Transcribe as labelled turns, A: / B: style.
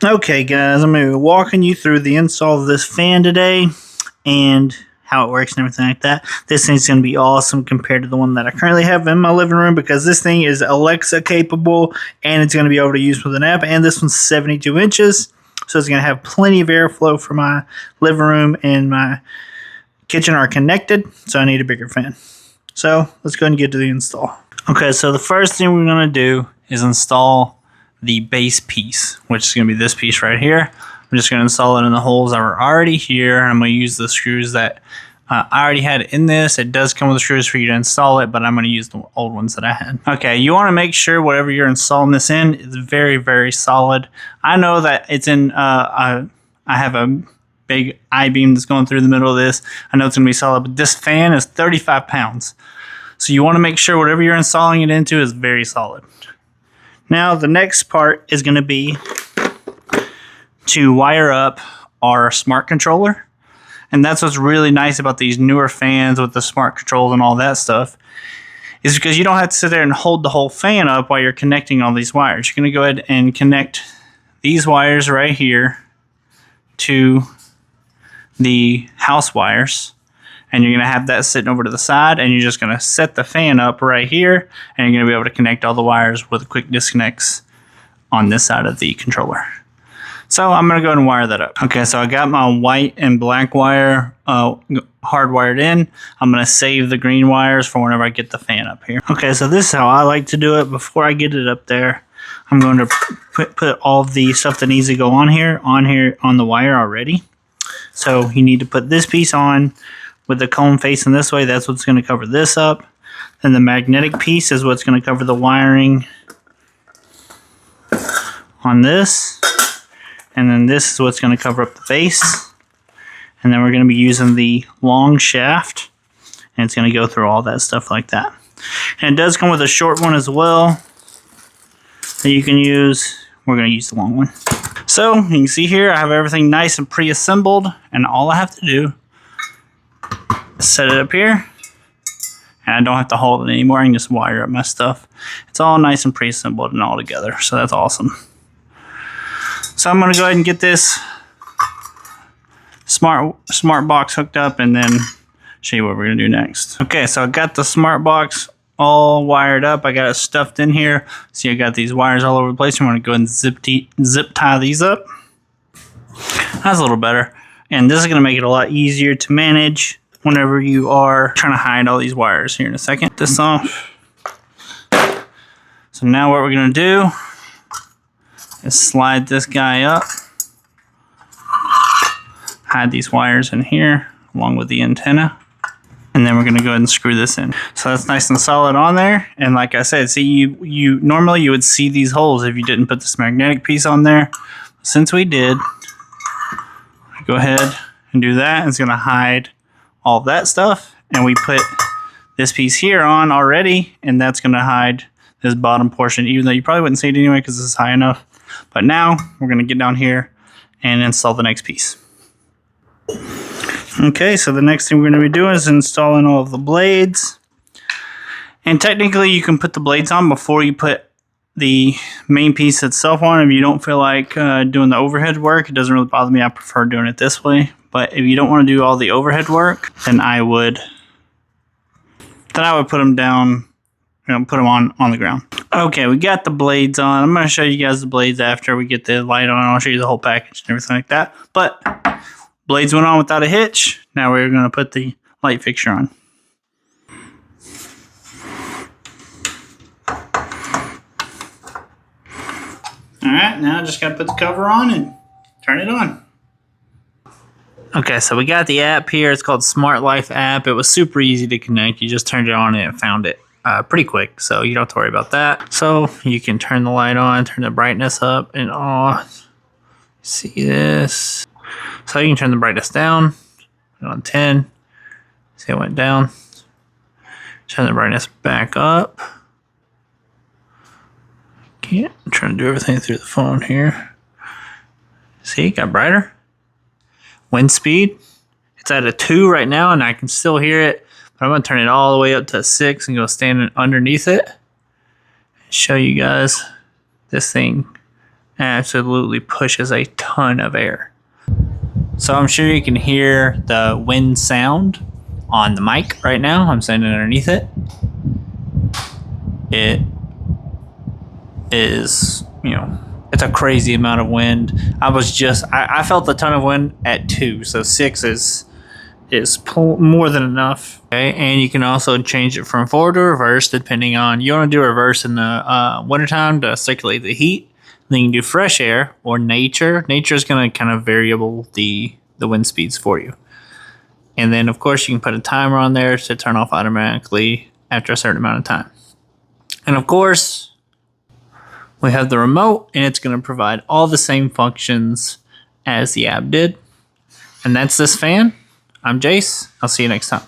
A: Okay guys, I'm going to be walking you through the install of this fan today and how it works and everything like that. This thing's going to be awesome compared to the one that I currently have in my living room because this thing is Alexa capable and it's going to be able to use with an app, and this one's 72 inches, so it's going to have plenty of airflow for my living room, and my kitchen are connected, so I need a bigger fan. So let's go ahead and get to the install. Okay, so the first thing we're going to do is install the base piece, which is going to be this piece right here. I'm just going to install it in the holes that were already here. I'm going to use the screws that I already had in this. It does come with screws for you to install it, but I'm going to use the old ones that I had. Okay, you want to make sure whatever you're installing this in is very, very solid. I know that it's in, I have a big I-beam that's going through the middle of this. I know it's going to be solid, but this fan is 35 pounds. So you want to make sure whatever you're installing it into is very solid. Now the next part is going to be to wire up our smart controller. And that's what's really nice about these newer fans with the smart controls and all that stuff, is because you don't have to sit there and hold the whole fan up while you're connecting all these wires. You're going to go ahead and connect these wires right here to the house wires. And you're going to have that sitting over to the side, and you're just going to set the fan up right here, and you're going to be able to connect all the wires with quick disconnects on this side of the controller. So I'm going to go ahead and wire that up. Okay, so I got my white and black wire hardwired in. I'm going to save the green wires for whenever I get the fan up here. Okay, so this is how I like to do it. Before I get it up there, I'm going to put all of the stuff that needs to go on here on the wire already. So you need to put this piece on with the cone facing this way. That's what's going to cover this up. Then the magnetic piece is what's going to cover the wiring on this. And then this is what's going to cover up the base. And then we're going to be using the long shaft, and it's going to go through all that stuff like that. And it does come with a short one as well that you can use. We're going to use the long one. So you can see here I have everything nice and pre-assembled, and all I have to do is set it up here, and I don't have to hold it anymore. I can just wire up my stuff. It's all nice and pre-assembled and all together, so that's awesome. So I'm going to go ahead and get this smart box hooked up, and then show you what we're going to do next. Okay, so I got the smart box all wired up. I got it stuffed in here. See, I got these wires all over the place. I'm going to go ahead and zip tie these up. That's a little better. And this is going to make it a lot easier to manage whenever you are trying to hide all these wires. Here in a second. Get this off. So now what we're going to do is slide this guy up, hide these wires in here along with the antenna, and then we're going to go ahead and screw this in. So that's nice and solid on there. And like I said, see, you normally you would see these holes if you didn't put this magnetic piece on there. Since we did, go ahead and do that. It's going to hide all that stuff, and we put this piece here on already, and that's going to hide this bottom portion, even though you probably wouldn't see it anyway because this is high enough. But now we're going to get down here and install the next piece. Okay, so the next thing we're going to be doing is installing all of the blades. And technically you can put the blades on before you put the main piece itself on. If you don't feel like doing the overhead work, it doesn't really bother me. I prefer doing it this way. But if you don't want to do all the overhead work, then I would put them down, put them on the ground. Okay, we got the blades on. I'm going to show you guys the blades after we get the light on. I'll show you the whole package and everything like that. But blades went on without a hitch. Now we're going to put the light fixture on. Alright, now I just got to put the cover on and turn it on. Okay, so we got the app here. It's called Smart Life app. It was super easy to connect. You just turned it on and it found it pretty quick, so you don't have to worry about that. So you can turn the light on, turn the brightness up and off. See this? So you can turn the brightness down, put it on 10. See, it went down. Turn the brightness back up. Okay, I'm trying to do everything through the phone here. See, it got brighter. Wind speed, it's at a 2 right now, and I can still hear it. But I'm going to turn it all the way up to a 6 and go stand underneath it and show you guys this thing Absolutely pushes a ton of air. So I'm sure you can hear the wind sound on the mic right now. I'm standing underneath it. It is, it's a crazy amount of wind. I felt a ton of wind at 2, so 6 is more than enough. Okay, and you can also change it from forward to reverse depending on, you want to do reverse in the wintertime to circulate the heat. Then you can do fresh air or nature. Nature is going to kind of variable the wind speeds for you. And then, of course, you can put a timer on there to turn off automatically after a certain amount of time. And, of course, we have the remote, and it's going to provide all the same functions as the app did. And that's this fan. I'm Jace. I'll see you next time.